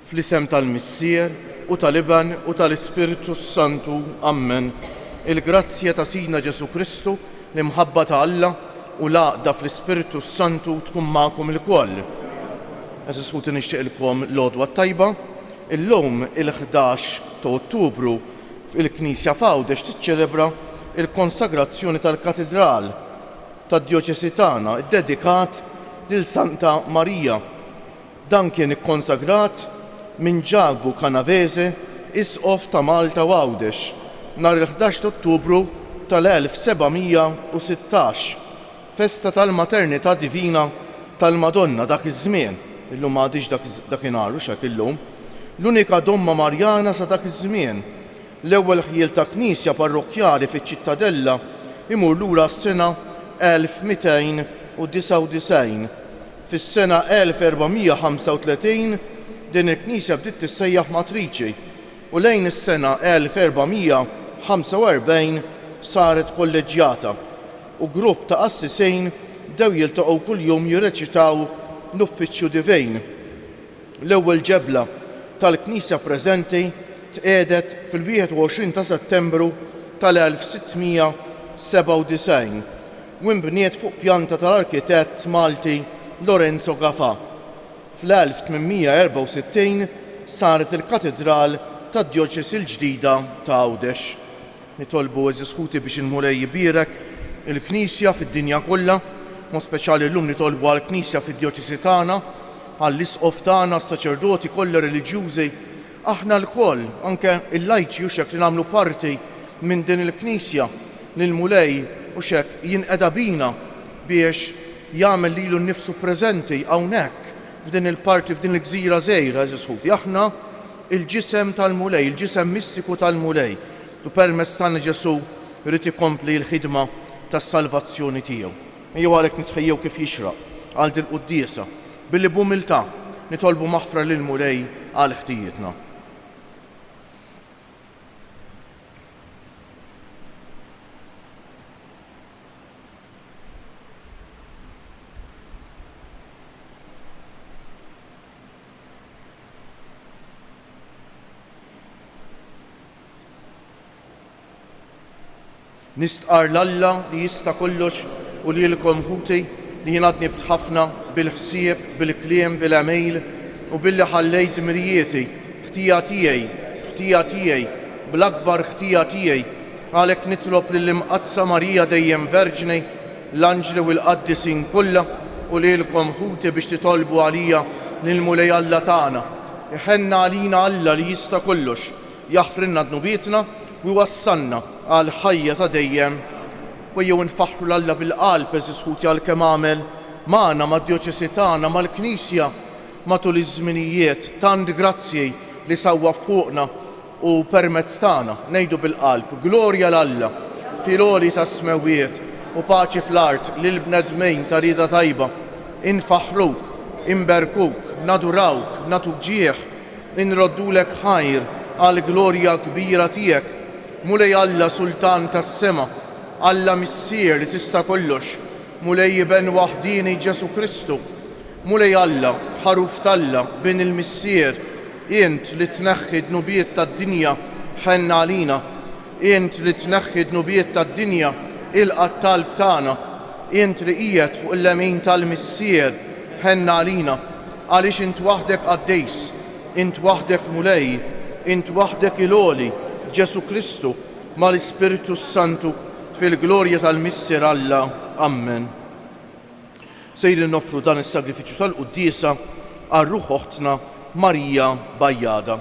Fl-isem tal-Missier u tal-Iban u tal-Ispiritu Santu. Amen. Il-grazzja ta' Sidna Ġesu Kristu, l-imħabba ta' Alla u l-għaqda fl-Ispiritu Santu tkun magħkom il-koll. Eżisħuti nixtieqilkom l-għodwa tajba. Illum il-11 ta' Ottubru il-Knisja f'Għawdex tiċċelebra il-konsagrazzjoni tal-Katedral tad-Djoċesi tagħna iddedikat lil Santa Marija. Dan kien ikkonsagrat minn Ġabu Kanavese, Isqof ta' Malta u Għawdex, nhar il-11 Ottubru tal-1716, festa tal-Maternità Divina tal-Madonna dak iż-żmien. Illum m'għadix dakinhar u x'hekk illum. L-unika domma Marjana sa dak iż-żmien. L-ewwel ħjiel ta' knisja parrokjali fiċ-Ċittadella imur lura s-sena 1299. Fis-sena 1435 din il-Knisja bdiet tissejjaħ Matriċi u lejn is-sena 1445 saret kolleġjata u grupp ta' qassisejn bdew jiltaqgħu kuljum jirreċitaw l-Uffiċċju Divejn. L-ewwel ġebla tal-Knisja preżenti tqiegħdet fil-21 ta' Settembru tal-1697 u nbniet fuq pjanta tal-arkitett Malti Lorenzo Gafà. Fl-1864 saret il-Katedral tad-Djoċesi l-ġdida ta' Għawdex. Nitolbu eżiskuti biex il-Mulej jibierek il-Knisja fid-dinja kollha, mod speċjali llum nitolbu għall-Knisja fid-Djoċesi tagħna, għall-Isqof tagħna, s-saċerdoti kollha reliġjużi, aħna l-koll, anke il-lajċi u xek li nagħmlu parti minn din il-Knisja lill-Mulej u xek jinqeda bina biex jagħmel lilu nnifsu preżenti hawnhekk f'din il-parti f'din il-gżira żgħira eżiskuti. Aħna il-ġisem tal-Mulej, il-ġisem mistiku tal-Mulej. U permezz tagħna Ġesu jrid ikompli l-ħidma tas-salvazzjoni tiegħu. Ejjew għalhekk nitħejjew kif jixraq għal din il-quddiesa billi b'umiltà nitolbu maħfra lill-Mulej għal ħtijietna. Nistqar l-Alla li jista' kollox u lilkom ħuti li jien għadni btħafna bil-ħsieb, bil-kliem, bil-għamejl u billi ħallejt mirjieti, ħtija tiegħi, bl-akbar ħtija tiegħi. Għalhekk nitlob lill-Imqaddsa Marija dejjem Verġni, l-Anġli u l-Qaddisin kollha u lilkom ħuti biex titolbu għalija lill-Mulej Alla tagħna. Iħenna għalina Alla li jista' kollox, jaħfrilna dnubietna u wassanna għal ħajja ta' dejjem u jew nfaħru l-Alla bil-qalb eżiskuti għal kemm għamel magħna mad-Djoċesi tagħna mal-Knisja matul iż-żminijiet tant grazzji li sawwa fuqna u permezz tagħna ngħidu bil-qalb glorja l-Alla fil-għoli tas-smewiet u paċi fl-art lil bnedmejn ta' rieda tajba. Infaħruk, inberkuk, nadurawk, natuk ġieħ, inroddulek ħajr għal glorja kbira tiegħek. Mulej Alla Sultan tas-sema, Alla Missier li tista' kollox, Mulej Iben waħdini Ġesu Kristu, Mulej Alla ħaruf talla bin il-Missier, int li tneħħi dnubiet tad-dinja ħenna għalina, int li tneħħi dnubiet tad-dinja ilqa' talb tagħna, int li qiegħed fuq il-lemin tal-Missier ħenna għalina, għaliex int waħdek qaddejs, int waħdek Mulej, int waħdek il-għoli Ġesu Kristu mal-Ispiritu Santu fil-glorja tal-Missier Alla. Amen. Sejri noffru dan is-sagrifiċċju tal-quddiesa għar-Ruħ Oħtna Marija Bajjada.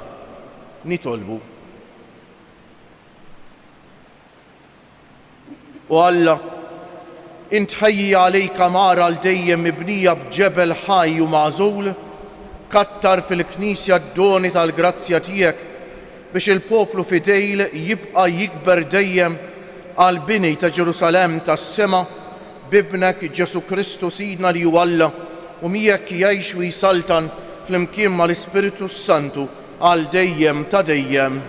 Nitolbu. U Alla, int ħejji għalejka mara l dejjem mibnija b'ġebel ħaj u magħżul, kattar fil-Knisja d-doni tal-grazzja tiegħek biex il-poplu fidejl jibqa' jikber dejjem għal bini ta' Ġerusalemm tas-sema bibnek Ġesu Kristu Sidna li hu Alla u miegħek jgħix u jsaltan flimkien mal-Ispiritu Santu għal dejjem ta' dejjem.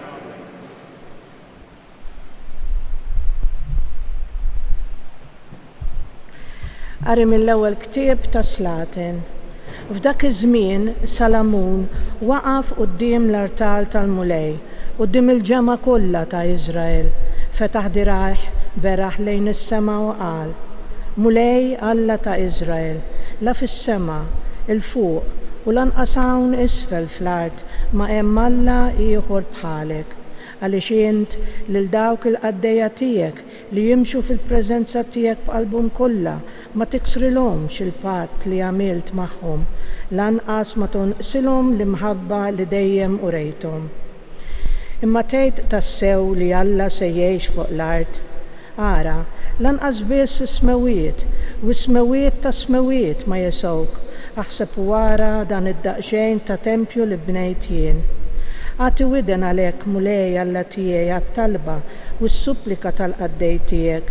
Qari mill-ewwel ktieb ta' Slatin. F'dak iż-żmien Salamun waqaf quddiem l-artal tal-mulej, quddiem il-ġema kollha ta' Iżrael, fetaħ dirajh beraħ lejn is-sema u qal: Mulej Alla ta' Iżrael, la fis-sema, il-fuq u lanqas hawn isfel fl-art ma hemm Alla ieħor bħalek. Għaliex int lil dawk il-qaddejja tiegħek li jimxu fil-preżenza tiegħek b'qalbhom kollha ma tiksrilhomx il-patt li għamilt magħhom, lanqas ma tonqsilhom l-imħabba li dejjem urejthom. Imma tgħid tassew li Alla se jgħix fuq l-art. Ara, lanqas biss ismewiet u smewiet ta' smewiet ma jesowk, aħseb wara dan id-daqsxejn ta' tempju li bnejt jien. Għati widen għalek mulej Alla tiegħi għat-talba u s-supplika tal-qaddej tiegħek.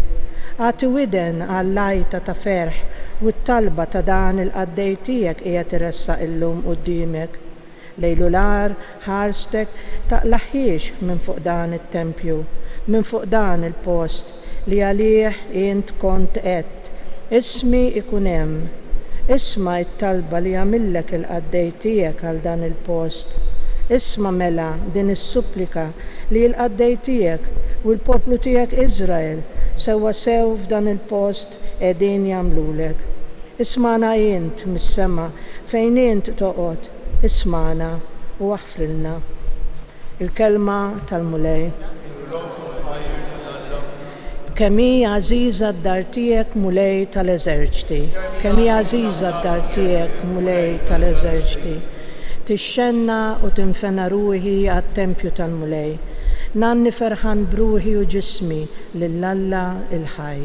Għati widen għall-lajta ta' ferħ u t-talba ta' dan il-qaddej tiegħek qiegħed iressaq illum quddiemek. Lejlular ħarstek taqlaħiex minn fuq dan it-tempju, minn fuq dan il-post li għalih int kont qed. Ismi ikun hemm. Isma' it-talba li għamillek il-qaddej tiegħek għal dan il-post. Isma' mela din is-supplika li l-qaddej tiegħek u l-poplu tiegħek Iżrael sewwa sew f'dan il-post qegħdin jagħmlulek. Isma'na int mis-sema fejn int toqgħod, isma'na u aħfrilna. Il-kelma tal-mulej. Kemm hija għażiża d-dar tiegħek mulej tal-eżerċti. Kemm hija għażiża d-dar tiegħek mulej tal-eżerċti. Tixxenna u tinfena ruħi għat-tempju tal-mulej. Nanni ferħan bruħi u ġismi lill-Alla il-ħaj.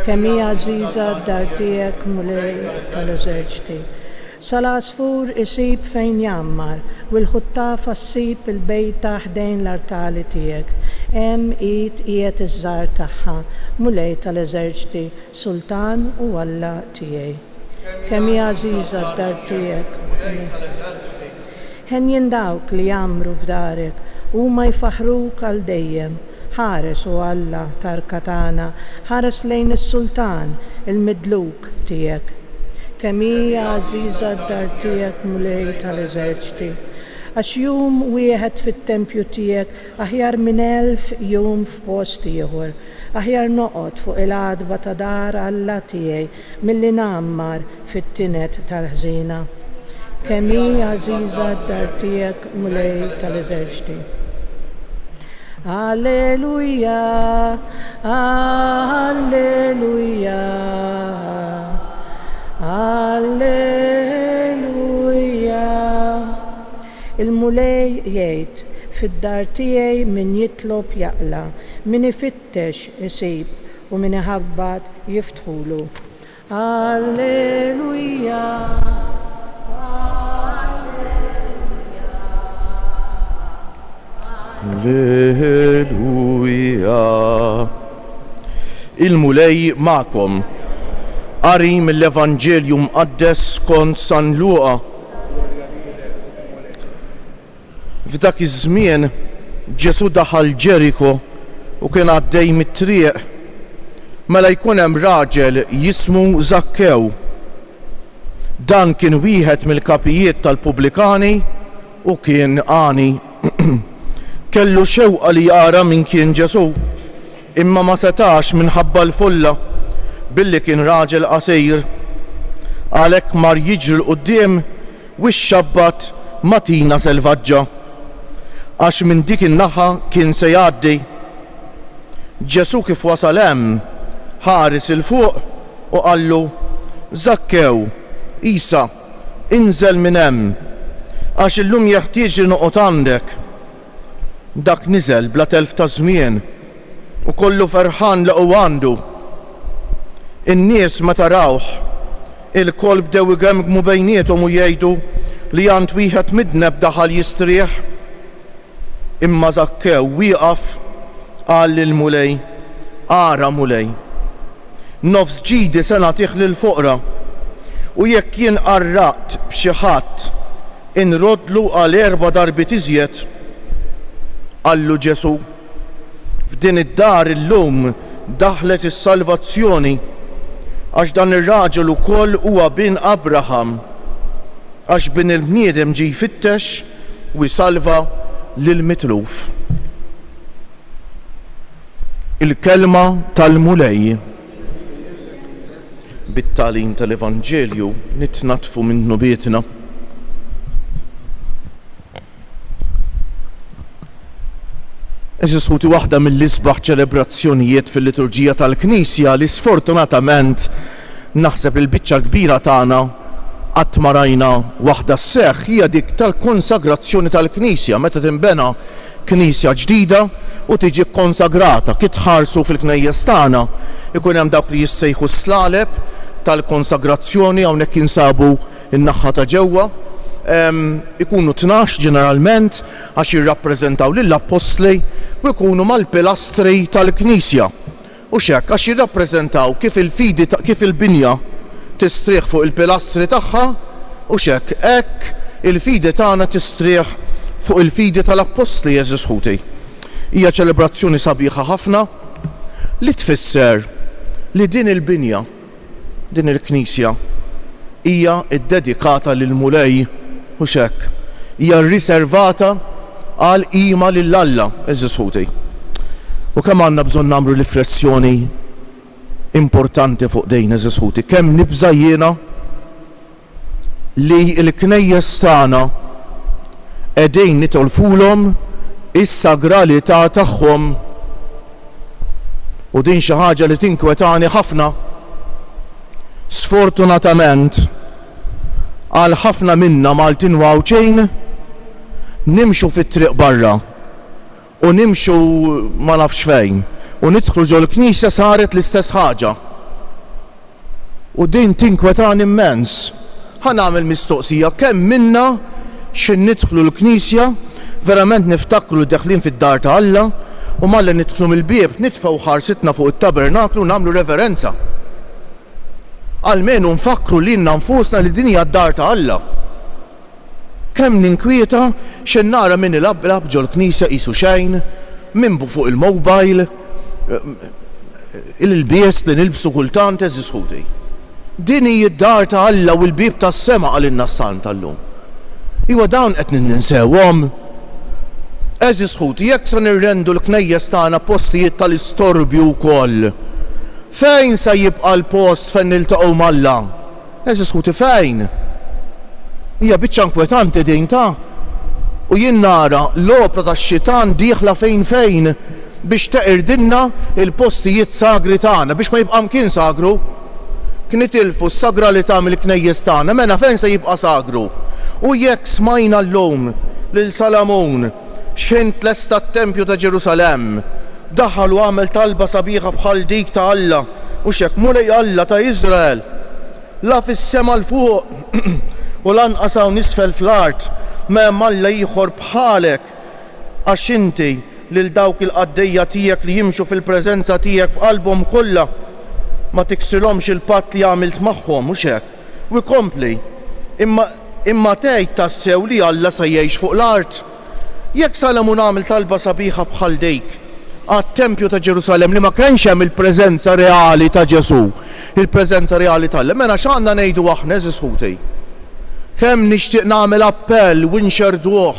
Kemm hija għażiża d-dar tiegħek mulej tal-eżerċti. Sal-għasfur isib fejn jammar u l-ħuttafa ssib il-bejt ħdejn l-artali tiegħek. Hemm qiegħed iż-żgħar tagħha mulej tal-eżerċti, Sultan u Alla tiegħi. Kemm hija għażiża d-dar tiegħek. Ħen jindawk li jamru f'darek u ma jfaħruk għal dejjem. Ħares u Alla tarkatana, ħares lejn is-Sultan, il-midluk tiegħek. Kemm hija għażiża d-dar tiegħek mulej tal-eżerċti. Għax jum wieħed fit-tempju tiegħek aħjar minn 1000 jum f'post ieħor. Aħjar noqgħod fuq il-għadba ta' dar Alla tiegħi milli nammar fit-tinet tal-ħżina. Kemm hija għażiża d-dar tiegħek mulej tal-eżerċti. Alleluja, alleluja, alleluja. Il-mulej jgħid fid-dar tiegħi min jitlob jaqla, min ifittex isib u min iħabbat jiftħulu. Alleluja. Alleluja. Il-mulej ma'kom. Qari mill-Evanġelju mqaddes skont San Luqa. F'dak iż-żmien Ġesu daħal Ġeriko u kien għaddej mit-triq mela jkun hemm raġel jismu Zakkew. Dan kien wieħed mill-kapijiet tal-Pubblikani u kien għani. Kellu xewqa li jara min kien Ġesu, imma ma setax minħabba l-folla billi kien raġel qasir. Għalhekk mar jiġri l-qudiem u x-xabbat matina selvaġġa, għax minn dik in-naħa kien se jgħaddi. Ġesu kif wasal hemm ħares il fuq u qallu: Zakkew, Isa, inżel minn hemm, għax illum jeħtieġ li noqgħod għandek. Dak niżel bla telf ta' żmien u kollu ferħan laqgħu għandu. In-nies meta rawh il-koll bdew igemmgmu bejniethom u jgħidu li għand wieħed midneb daħal jistrieħ. Imma Zakkew wieqaf qal lill-mulej: Ara mulej, nofs ġidi se nagħtih lill-foqra u jekk jien qarraqt b'xi ħadd inrodlu għal 4 darbit iżjed. Qallu Ġesu: F'din id-dar illum daħlet is-salvazzjoni għax dan ir-raġel ukoll huwa bin Abraham. għax bin il-bniedem ġi jfittex u jsalva lil-mitluf. Il-kelma tal-mulej. Bit-talim tal-Evanġelju nitnatfu minnu bietna. Eżiskuti waħda mill-isbaħ ċelebrazzjonijiet fil-liturġija tal-Knisja li sfortunatament naħseb il-biċċa kbira tagħna qatt ma rajna waħda sseħħ hija dik tal-konsagrazzjoni tal-Knisja meta tinbena Knisja ġdida u tiġi konsagrata. Kif tħarsu fil-knejjes tagħna ikun hemm dawk li jissejħu slaleb tal-konsagrazzjoni hawnhekk jinsabu in-naħa ta' ġewwa. Ikunu 12 ġeneralment għax jirrappreżentaw lill-Apostli u jkunu mal-pilastri tal-Knisja. U x'hekk għax jirrappreżentaw kif il-binja tistrieħ fuq il-pilastri tagħha u x'hekk hekk il-fidi tagħna tistrieħ fuq il-fidi tal-Apostli Jeżusħuti. Hija ċelebrazzjoni sabiħa ħafna li tfisser li din il-binja, din il-Knisja hija ddedikata lil-mulej u x'hekk hija rriservata għal qima lill-Alla Jeżusħuti. U kemm għandna bżonn nagħmlu riflessjoni importanti fuq dejn Jeżusħuti, kemm nibża jiena li l-knejjes tagħna qegħdin nitolfulhom is-sagralità tagħhom u din xi ħaġa li tinkwetani ħafna. Sfortunatament għal ħafna minna Maltin wawċejn nimxu fit-triq barra u nimxu ma nafx fejn u nidħlu ġol l-Knisja saret l-istess ħaġa. U din tinkwetani immens. Ħanagħmel mistoqsija kemm minna xin nidħlu l-Knisja verament niftakru li daħlin fid-dar ta' Alla u malli nidħlu mill-bieb nitfgħu ħarsitna fuq it-tabernaklu nagħmlu reverenza. Almenu nfakru lilna nfusna li din hija d-dar ta' Alla. Kemm ninkwieta x'in nara min ilab ġol Knisja qisu xejn, min bu fuq il-mobile, il-bies li nilbsu kultant Jeżusħuti. Din hija d-dar ta' Alla u l-bieb tas-sema għalinna s-salm tal-lum. Iwa dawn qed ninsewhom. Jeżusħuti jekk se nirrendu l-knejjes tagħna postijiet tal-istorbju wkoll. Fejn se jibqa' l-post fejn niltaqgħu mal-Alla? Jeżusħuti fejn? Hija biċċa inkwetanti din ta' u jien nara l-opra tax-xitan dieħla fejn biex teqirdilna il-postijiet sagri tagħna biex ma jibqa' mkien sagru. Kien itilfu s-sagralità mill-knejjes tagħna, mela fejn se jibqa' sagru? U jekk smajna llum lil Salamun x'in tlesta t-Tempju ta' Ġerusalemm daħal u għamel talba sabiħa bħal dik ta' Alla u x'hekk mulej Alla ta' Iżrael la fis-sema l fuq u lanqas hawn isfel fl-art m'hemm Alla ieħor bħalek għax inti lil dawk il-qaddejja tiegħek li jimxu fil-preżenza tiegħek b'qalbhom kollha ma tiksilhomx il-patt li għamilt magħhom u x'hekk. U jkompli imma tgħid tassew li Alla se jgħix fuq l-art. Jekk Salamun għamel talba sabiħa bħal dik għat-Tempju ta' Ġerusalem li ma kienx hemm il-preżenza reali ta' Ġesu, il-preżenza reali tal-Alla, mela x'għandna ngħidu aħna Jeżusħuti? Kemm nixtieq nagħmel appell u nxerduh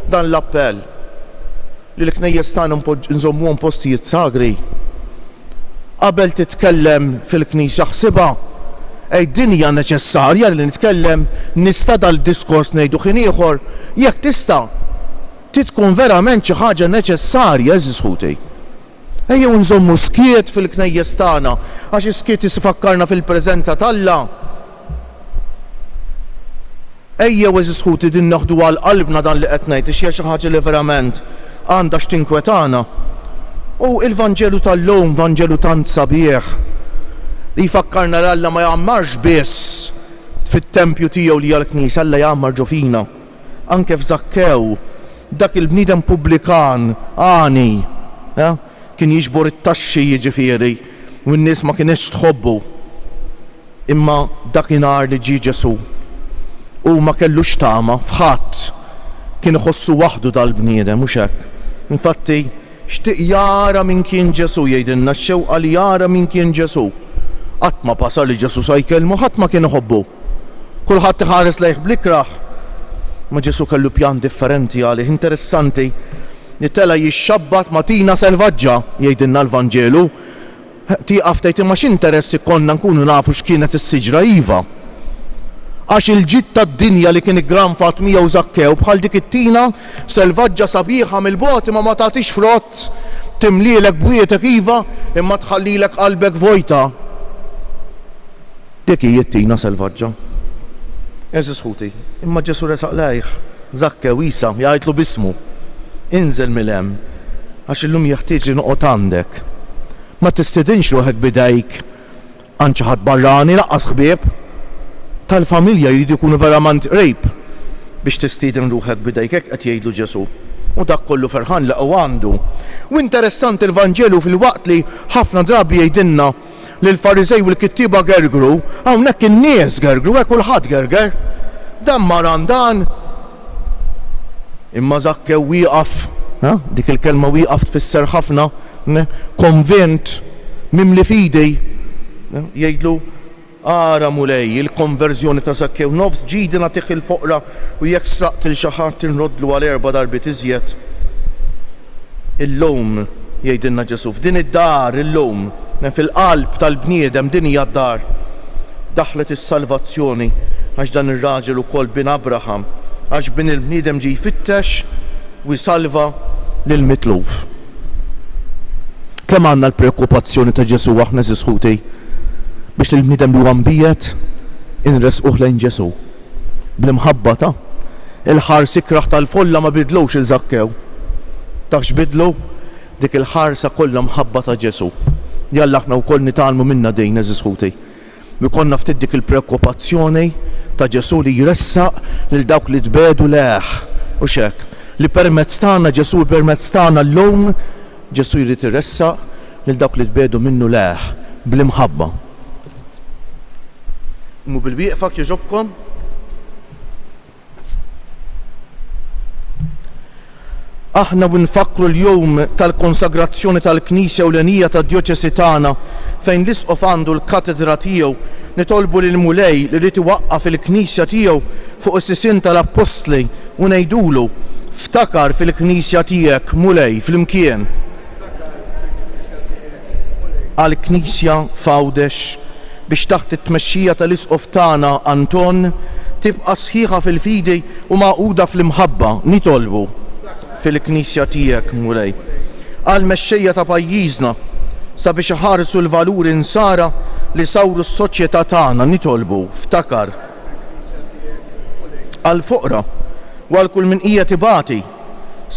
dan l-appell li l-knejjes tagħna nżommuhom postijiet sagri. Qabel titkellem fil-Knisja ħsibha din hija neċessarja li nitkellem nista' dal-diskors ngħidu ħin ieħor jekk tista' tkun verament xi ħaġa neċessarja Jeżusħuti. Ejjew nżommu skiet fil-knejjes tagħna għax iskiet isfakkarna fil-preżenza tal-Alla. Ejjew Jeżusħuti din naħdu għal qalbna dan li qed ngħid hija xi ħaġa li verament għandha x'tinkwetana. U l-Vanġelu tal-lum Vanġelu tant sabiħ li jfakkarna l-Alla ma jgħammarx biss fit-tempju tiegħu li hija l-Knisja, Alla jgħammar ġo fina. Anke f'Żakkew dak il-bniedem pubblikan għani kien jiġbor it-taxxi jiġifieri u n-nies ma kienx tħobbu. Imma dakinhar li ġie Ġesu u ma kellux tama f'ħadd kien iħossu waħdu dal-bniedem mhux hekk. Infatti xtieq jara min kien Ġesu jgħidilna x-xewqa li jara min kien Ġesu. Qatt ma pasal li Ġesu se jkellmu ħadd ma kien iħobbu. kulħadd iħares lejh bl-ikraħ. Ma Ġesu kellu pjan differenti għalih, interessanti. Nittela jixxabbat ma' tina selvaġġa, jgħidilna l-Vanġelu. Tieqaf tgħid imma x'interess ikollna nkunu nafu x'kienet is-siġra iva. Għax il-ġid tad-dinja li kien Granfat miegħu Zakkew bħal dik it-tina selvaġġa sabiħa mill-bogħod imma ma tagħtix frott, timlielek bwietek iva imma tħallilek qalbek vojta. Dik hija t-tina selvaġġa. Eżis ħuti, imma Ġesu resaq lejh, Zakkew Isa jgħidlu bismu. Inżel mill-hemm għax illum jeħtieġ li noqgħod għandek. Ma tistidinx ruħek bidejk għand xi ħadd barrani laqqas ħbieb. Tal-familja jridu jkunu verament rejb biex tistieden ruħek bidejk hekk qed jgħidlu Ġesu. U dak kollu ferħan laqgħu għandu. U interessanti l-Vanġelu fil-waqt li ħafna drabi jgħidilna li l-Farizej u l-kittiba gergru, hawnhekk in-nies gergru, hekk kulħadd gerger. Dan maran dan. Imma Zakkew wieqaf, dik il-kelma wieqaf tfisser ħafna, konvint, mimli fidi, jgħidlu ara mulej, il-konverżjoni ta' Zakkew nofs ġidi nagħtih il-foqra u jekk sraqt il xi ħadd tinrodlu għal 4 darbiet iżjed. Il-lowm jgħidilna Ġesu f'din id-dar il-lowm fil-qalb tal-bniedem din hija d-dar. Daħlet is-salvazzjoni għax dan ir-raġel ukoll bin Abraham, għax bin il-bniedem ġie jfittex u jsalva lil mitluf. Kemm għandna l-preokkupazzjoni ta' Ġesu aħna żisħuti biex il-bniedem li huwa mbiegħed inresquh lejn Ġesu. Bl-imħabba ta' il-ħars ikraħ tal-folla ma bidlux il-Zakkew. Taf x'bidlu? Dik il-ħarsa kollha mħabba ta' Ġesu. Jalla aħna wkoll nitgħallmu minnha dejn eżisħuti. Bikonna ftit dik il-preokkupazzjoni ta' Ġesu li jressaq lil dawk li tbedu leħ u xek. Li permezz tagħna Ġesu permezz tagħna llum Ġesu jrid iressaq lil dawk li tbedu minnu leħ bl-imħabba. Mu bil-wieqfak jogħġobkom? Aħna nfakru l-jum tal-konsagrazzjoni tal-Knisja Ewlenija tad-Djoċesi tagħna fejn l-Isqof għandu l-katedra tiegħu nitolbu lil Mulej li rid iwaqqaf il-Knisja tiegħu fuq is-sisin tal-Apostli u ngħidulu ftakar fil-Knisja tiegħek Mulej flimkien. Għall-Knisja f'Għawdex biex taħt it-tmexxija tal-Isqof tagħna Anton tibqa' sħiħa fil-fidi u magħquda fl-imħabba nitolbu fil-Knisja tiegħek Mulej. Għall-mexxejja ta' pajjiżna sabiex iħarsu l-valuri nsara li sawru s-soċjetà tagħna nitolbu ftakar. Għall-foqra u għal kull min hija tibati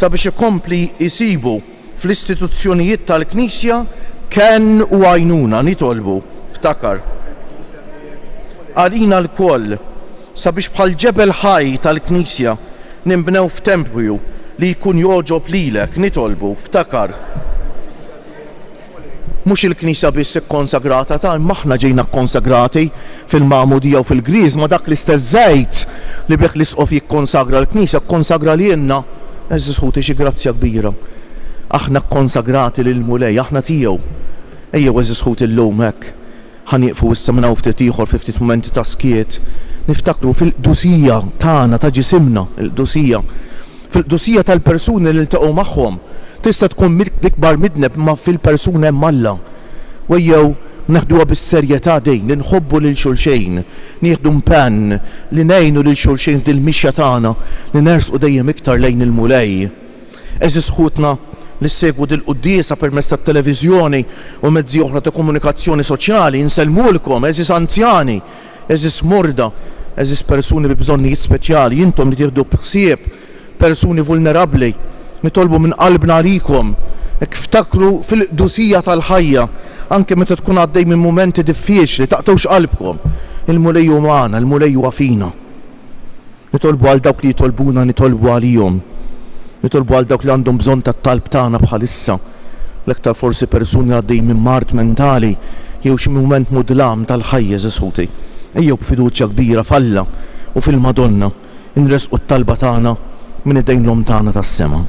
sabiex ikompli jsibu fl-istituzzjonijiet tal-Knisja kenn u għajnuna nitolbu ftakar. Għalina l-koll sabiex bħal ġebel ħaj tal-Knisja nimbnew f'tempju li jkun joġob lilek nitolbu ftakar. Mhux il-Knisja biss ikkonsagrata ta' imma aħna ġejna kkonsagrati fil-Magħmudija u fil-Griż ma dak l-istess żejt li bih l-Isqof jikkonsagra l-Knisja kkonsagra lilna. Eżisħuti xi grazzja kbira. Aħna kkonsagrati lil Mulej, aħna tiegħu. Ejjew eżisħuti llum hekk. Ħanieqfu issa minn hawn ftit ieħor fi ftit mumenti ta' skiet. Niftakru fil-qdusija tagħna ta' ġisimna, il-qdusija. Fil-qdusija tal-persuni li ltaqgħu magħhom. Tista' tkun l-ikbar midneb ma fil-persuna hemm Alla. Wejjew neħduha bis-serjetà dejn li nħobbu lil xulxejn, nieħdu mpenn li ngħinu lil xulxejn dil-mixja tagħna li nersqu dejjem iktar lejn il-Mulej. Eżis ħutna li segwu dil-quddiesa permezz tat-televiżjoni u mezzi oħra ta' komunikazzjoni soċjali nsellmulkom, eżis anzjani, eżis morda, eżis persuni bi bżonnijiet speċjali, intom li tieħdu b'ħsieb persuni vulnerabbli, nitolbu minn qalbna għalikom, ftakru fil-qdusija tal-ħajja, anke meta tkun għaddej minn momenti diffiċli, taqtawx qalbkom. Il-Mulej hu magħna, il-Mulej huwa fina. Nitolbu għal dawk li jitolbuna, nitolbu għalihom. Nitolbu għal dawk li għandhom bżonn tat-talb tagħna bħalissa. L-aktar forsi persuni għaddej minn mart mentali jew xi mument mudlam tal-ħajja żisħuti. Ejjew b'fiduċja kbira f'Alla u fil-Madonna inresqu t-talba tagħna minn id-dejn l-om tagħna tas-sema.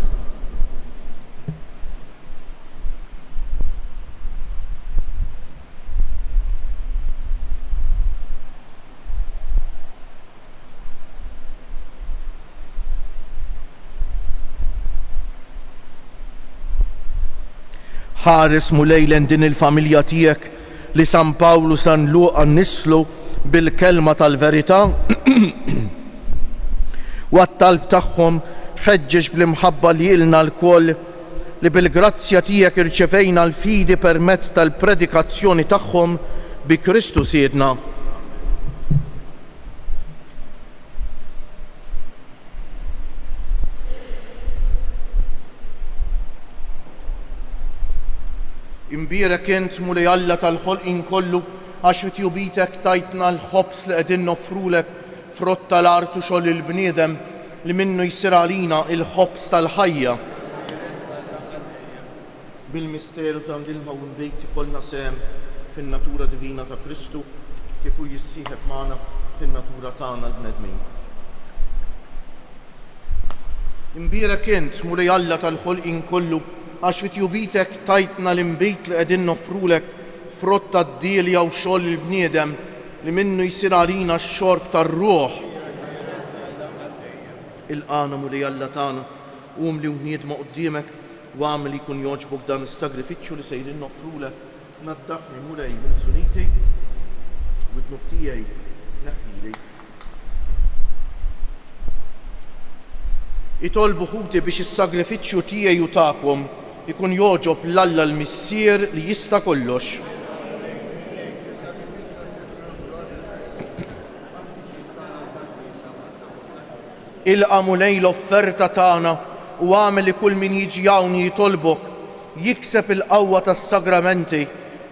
ħares mulejlen din il-familja tiegħek li San Pawlu San Luqa nislu bil-kelma tal-verità u għat-talb tagħhom ħeġġeġ bl-imħabba li ilna l-koll li bil-grazzja tiegħek irċevejna l-fidi permezz tal-predikazzjoni tagħhom bi Kristu Siedna. Imbierek int mulej Alla tal-ħolqien kollu għax fit-tjubitek tajtna l-ħobs li qegħdin noffrulek frott tal-art u xogħol il-bniedem li minnu jsir għalina il-ħobs tal-ħajja. Bil-misteru ta' il-mawl bejt ikollna sehem fin-natura divina ta' Kristu kif hu jissieħeb magħna fin-natura tagħna l-bnedmin. Imbierek int mulej Alla tal-ħolqien kollu għax fit-tjubitek tajtna l-imbejt li qegħdin noffrulek frott tad-dielja u xogħol il-bniedem li minnu jsir għalina x-xorb tar-ruħ. Il-qana mulej Alla tagħna qum li wniedma quddiemek u għamel jkun jogħġbok dan is-sagrifiċċju li sejrin noffrulek. Naddafni mulej mill-ħżunieti u d-dnub tiegħi neħħili. Itolbu ħuti biex is-sagrifiċċju tiegħi u tagħkom ikun joġob l-Alla l-Missier li jista' kollox. Ilqa' mulej l-offerta tagħna u għamel li kull min jiġi hawn jitolbok jikseb il-qawwa tas-sagramenti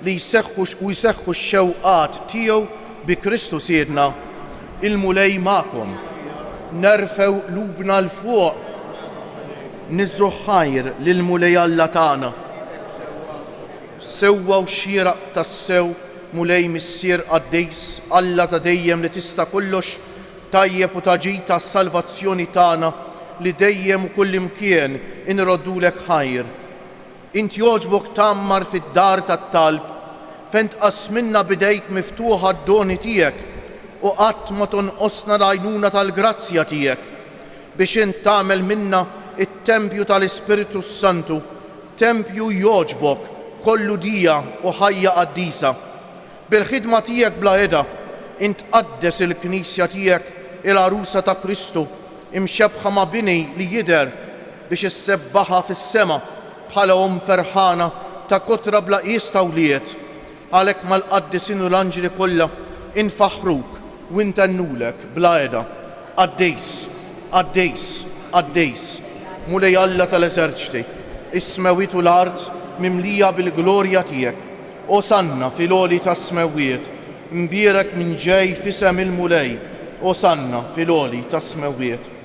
li jseħħu x-xewqat tiegħu bi Kristu Siedna. Il-mulej magħkom. Nerfew qlubna l-fuq. Niżżu ħajr lill-mulej Alla tagħna. Sewwa u xieraq tas-sew mulej Missier Qaddejs Alla ta' dejjem li tista' kollox tajjeb u taġid tas-salvazzjoni tagħna li dejjem u kull imkien inroddulek ħajr. Int jogħġbok tagħmmar fid-dar tat-talb fejn tqassminna bidejk miftuħa d-doni tiegħek u qatt ma tonqosna l-għajnuna tal-grazzja tiegħek biex int tagħmel minna it-tempju tal-Ispiritu Santu, tempju jogħġbok kollu dija u ħajja qaddisa. Bil-ħidma tiegħek bla eda int qaddes il-Knisja tiegħek il-Arusa ta' Kristu imxebħa ma' bini li jidher biex issebbaħa fis-sema bħala ferħana ta' kotra bla qies ta' wliet. Għalhekk mal-qaddisin u l-anġli kollha infaħruk u intennulek bla eda. Qaddejs, qaddejs, qaddejs, mulej Alla tal-eżerċiti, is-smewit u l-art mimlija bil-glorja tiegħek. Osanna fil-għoli tas-smewiet, imbierek minn ġej fisem il-mulej. Osanna fil-għoli tas-smewiet.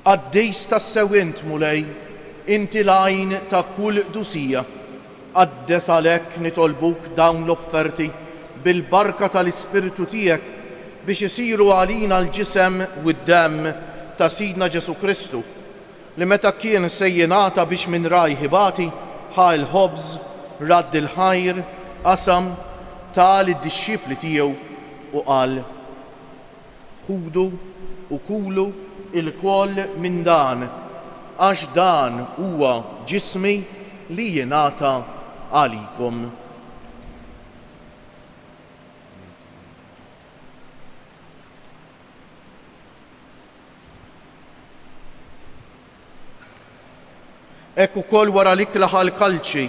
Qaddejs tas-sewint mulej, inti l-għajn ta' kull dusija. Qaddes għalhekk nitolbuk dawn l-offerti bil-barka tal-Ispiritu tiegħek biex isiru għalina l-ġisem u d-demm ta' Sidna Ġesu Kristu li meta kien sejjenata biex minn raj ħibati ħa l-ħobż, radd il-ħajr, qasam tal id-dixxipli tiegħu u qal: ħudu u kulu il-koll minn dan għax dan huwa ġismi li jingħata għalikom. Ekk ukoll wara li klaħa l-kalċi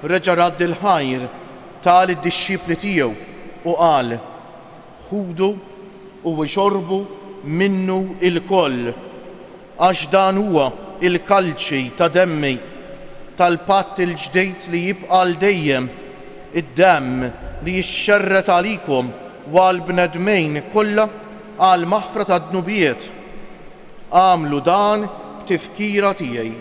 reġa' radd il-ħajr tal id-dixxipli tiegħu u qal: ħudu u xorbu minnu il-koll għax dan huwa il-kalċi ta' demmi tal-patt il-ġdejt li jibqa' l dejjem, id-demm li jixxerret għalikom u għall-bnedmejn kollha għal maħfra tad-dnubiet. Għamlu dan b'tifkira tiegħi.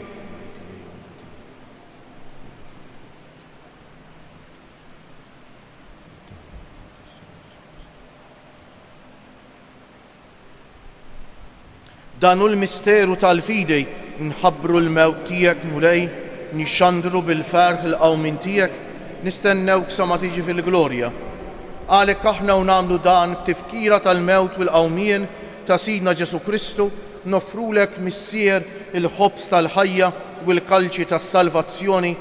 Dan hu l-misteru tal-fidej nħabbru l-mewt tiegħek mulej, nixxandru bil-ferħ il-qawmin tiegħek, nistennewk sa ma tiġi fil-glorja. Għalhekk aħna u nagħmlu dan b'tifkira tal-mewt u l-qawmien ta' Sidna Ġesu Kristu, noffrulek Missier il-ħobs tal-ħajja u l-kalċi tas-salvazzjoni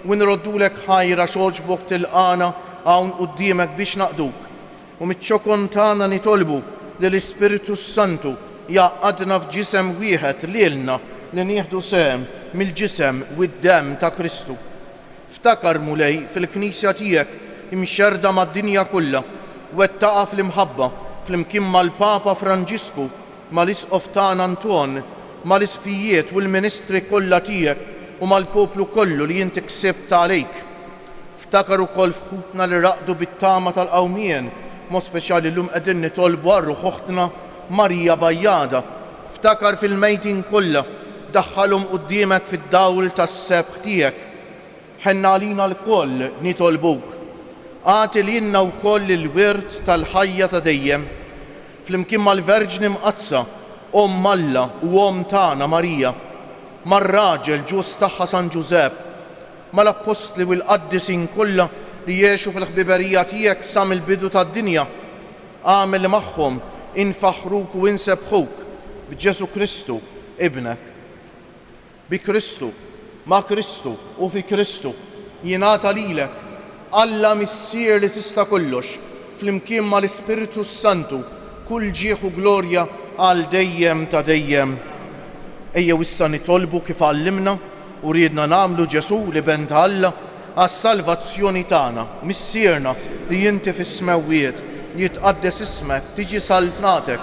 u nroddulek ħajra xoġbok tilqana hawn quddiemek biex naqduk. U mit-ċokon tagħna nitolbu li l-Ispiritu Santu jaqadna f'ġisem wieħed lilna li nieħdu sehem mill-ġisem u d-demm ta' Kristu. Ftakar mulej fil-Knisja tiegħek imxerda mad-dinja kollha wettaqa fl-imħabba flimkien mal-Papa Franġisku, mal-Isqof tagħna Anton, mal-isfijiet u l-ministri kollha tiegħek u mal-poplu kollu li inti ksibt għalejk. Ftakar ukoll f'ħutna li raqdu bit-tama tal-qawmien, mod speċjali llum qegħdin nitolbu għar-Ruħ Oħtna Marija Bajjada. Ftakar fil-mejtin kollha, daħħalhom quddiemek fid-dawl tas-sebħ tiegħek. Ħenna għalina l-koll nitolbuk. Għati lilna wkoll il-wirt tal-ħajja ta' dejjem, flimkien mal-Verġni Mqazza, Omm Alla u Omm tagħna Marija, mar-raġel ġus tagħha San Ġusepp, mal-Apostli u l-Qaddisin kollha li jgħixu fil-ħbiberija tiegħek sa mill-bidu tad-dinja. Għamel magħhom infaħruk u insebħuk b'Ġesu Kristu ibnek. Bi Kristu, ma' Kristu u fi Kristu jingħata lilek Alla missier li tista' kollox flimkien mal-Ispiritu Santu kull ġieħ u glorja għal dejjem ta' dejjem. Ejjew issa nitolbu kif għallimna u riedna nagħmlu Ġesu li bent Alla għas-salvazzjoni tagħna, missierna li inti fis-smewwiet jitqaddes ismek, tiġi saltnatek,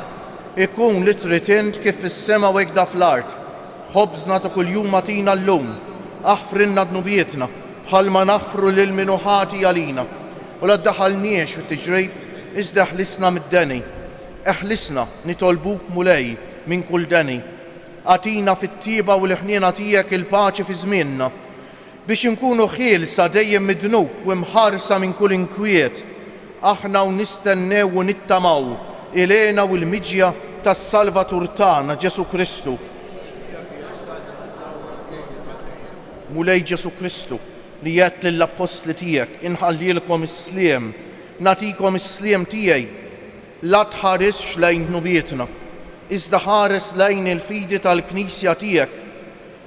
ikun li trid int kif fis-sema u hekk da fl-art. Ħobżna ta' kuljum atina llum, aħfrinna dnubietna bħalma naħfru lil min ħati għalina. U la ddaħħalniex fit-tiġrib iżda ħlisna mid-deni. Eħlisna nitolbuk mulej minn kull deni. Atina fit-tieba u l-ħniena tiegħek il-paċi fi żmienna biex inkunu ħielsa dejjem midnub u mħarsa minn kull inkwiet. Aħna u nistennew u nittamaw ilena u l-miġja tas-Salvatur tagħna Ġesu Kristu. Mulej Ġesu Kristu li jgħid lill-Apostli tiegħek inħallilkom is-sliem, nagħtikom is-sliem tiegħi, la tħaresx lejn dnubietna, iżda ħares lejn il-fidi tal-Knisja tiegħek.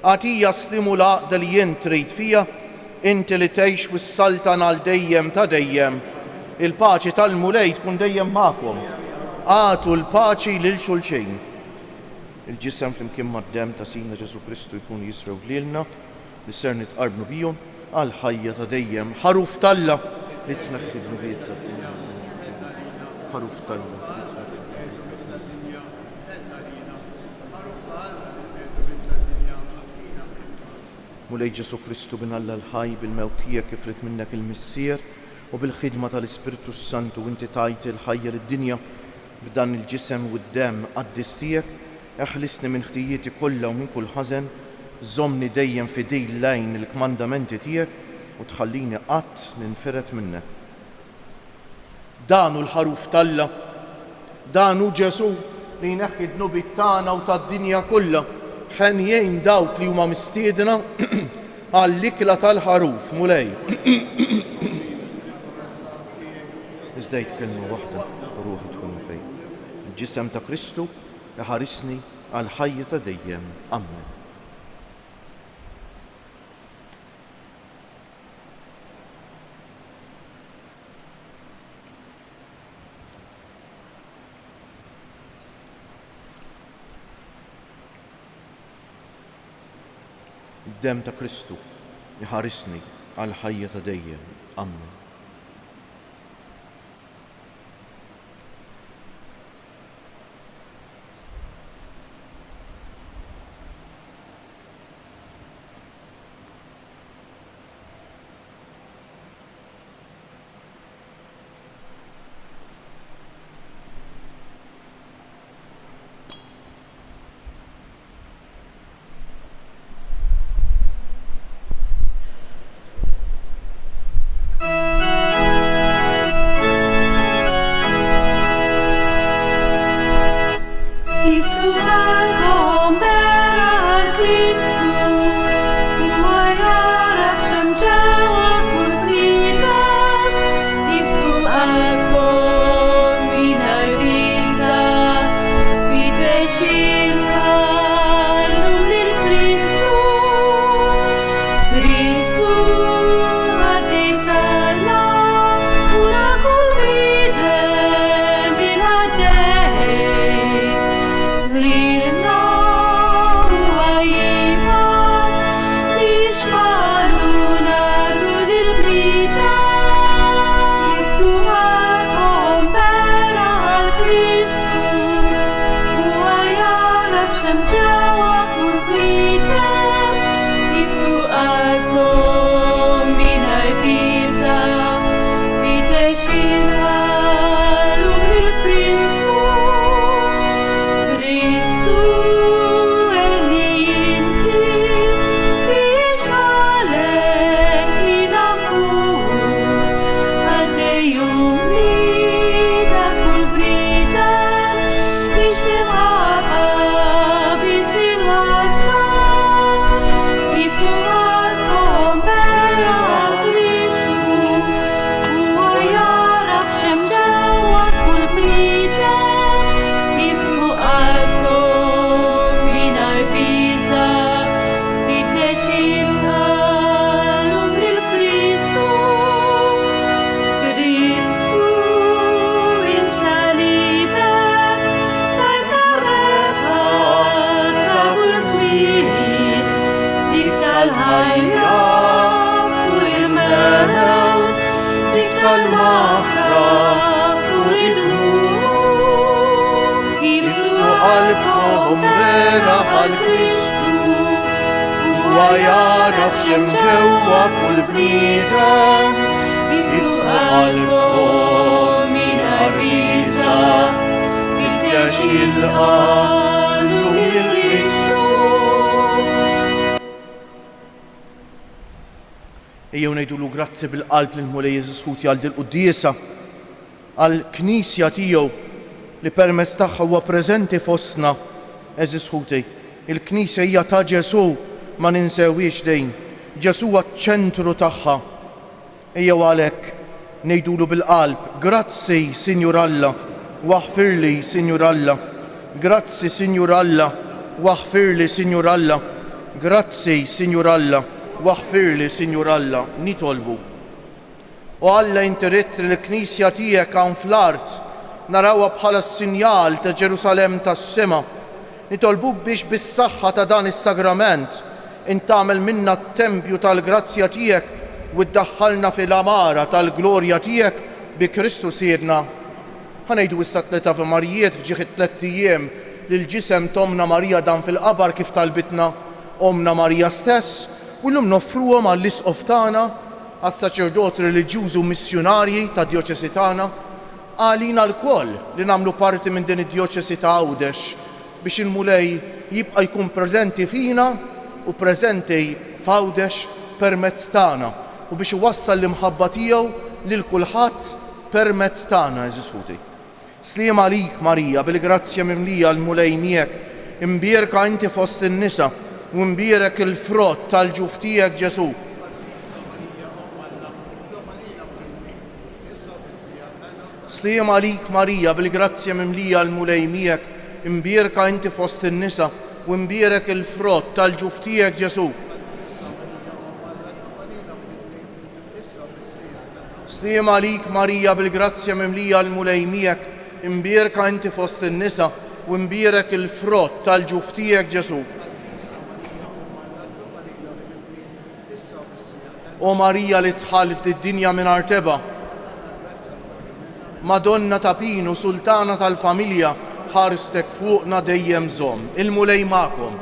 Għatija stimula li jien trid fija, inti li tgħix wis-saltan għal dejjem ta' dejjem. Il-paċi tal-mulej tkun dejjem magħkom. Għatu l-paċi lil xulxejn. Il-ġisem flimkien mad-demm ta' Sina Ġesu Kristu jkun jiswew lilna li ser nitqarbnu bihom għal ħajja ta' dejjem. Ħaruf Talla li tneħħi dnubiet tad-dinja. Ħaruf Talla. Mulej Ġesu Kristu bin Alla l-ħaj bil-mewt tiegħek kifret minnek il-missier u bil-ħidma tal-Ispiritu Santu inti tajt il-ħajja lid-dinja b'dan il-ġisem u d-demm qaddis tiegħek. Eħlisni minn ħtijieti kollha u minn kull ħażen, żommni dejjem fidej lejn il-kmandamenti tiegħek u tħallini qatt ninferet minnek. Dan hu l-ħaruf Talla, dan hu Ġesu li jneħħi d-nubiet tagħna u tad-dinja kollha ħenjejn dawk li huma mistiedna għall-ikla tal-ħaruf mulej. Iżda jitkellmu waħda u ruħi tkun fejn. Il-ġisem ta' Kristu iħarisni għal ħajja ta' dejjem. Amen. Id-demm ta' Kristu iħarisni għal ħajja ta' dejjem. Amen. tal-mafraq fuq id-dmum jiftu qalbhom beraħ għal-Kristu huwa jaraf x'hemm ġewwa kull bniedem jiftu qalbhom mingħajr riża fittex il-qalbu mill-Kristu. Ejjew ngħidulu grazzi bil-qalb lil Mulej Jeżus Ħuti għal dil-quddiesa, għall-Knisja tiegħu li permezz tagħha huwa preżenti fostna Jeżus Ħuti. Il-Knisja hija ta' Ġesu ma ninsewwiex dejn. Ġesu huwa ċ-ċentru tagħha. Ejjew għalhekk ngħidulu bil-qalb, grazzi Sinjur Alla, waħfirli Sinjur Alla. Grazzi Sinjur Alla, waħfirli Sinjur Alla. Grazzi Sinjur Alla. Waħfirli Sinjur Alla, nitolbu. U Alla inti ridt li l-Knisja tiegħek hawn fl-art narawha bħala sinjal ta' Ġerusalemm tas-sema. Nitolbuk biex bis-saħħa ta' dan is-sagrament intagħmel minna t-tempju tal-grazzja tiegħek u ddaħħalna fil-amara tal-glorja tiegħek bi Kristu Siedna. Ħanejdu issa tliet Ave Marijiet fġieħ it-tliet ijiem li l-ġisem ta' Omna Marija dan fil-qabar kif talbitna Omna Marija stess. U llum noffruhom għall-isqof tagħna, għas-saċerdoti reliġjużi u missjonarji tad-djoċesi tagħna, għalina lkoll li nagħmlu parti minn din id-djoċesi ta' Għawdex biex il-Mulej jibqa' jkun preżenti fina u preżenti f'Għawdex permezz tagħna u biex iwassal l-imħabba tiegħu lil kulħadd permezz tagħna Jeżus Ħuti. Sliem għalik Marija bil-grazzja mimlija l-Mulej miegħek, imbierka inti fost in-nisa u mbierek il-frott tal-ġuf tiegħek Ġesu. Sliem għalik Marija bil-grazzja mimlija l-Mulej miegħek, imbierka inti fost in-nisa u mbierek il-frott tal-ġuf tiegħek Ġesu. Sliem għalik Marija bil-grazzja mimlija l-Mulej miegħek, imbierka inti fost in-nisa u mbierek il-frott tal-ġuf tiegħek Ġesu. O Marija li tħallif id-dinja mingħajr teba, Madonna ta' Pinu, Sultana tal-familja, ħarstek fuqna dejjem żomm. Il-Mulej magħkom.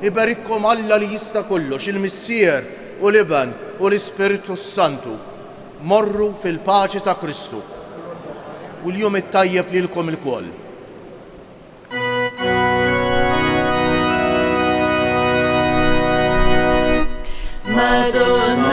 Iberikkom Alla li jista' kollox, il-Missier u l-Iben u l-Ispiritu Santu. Morru fil-paċi ta' Kristu. U l-jum it-tajjeb lilkom ilkoll. Madonna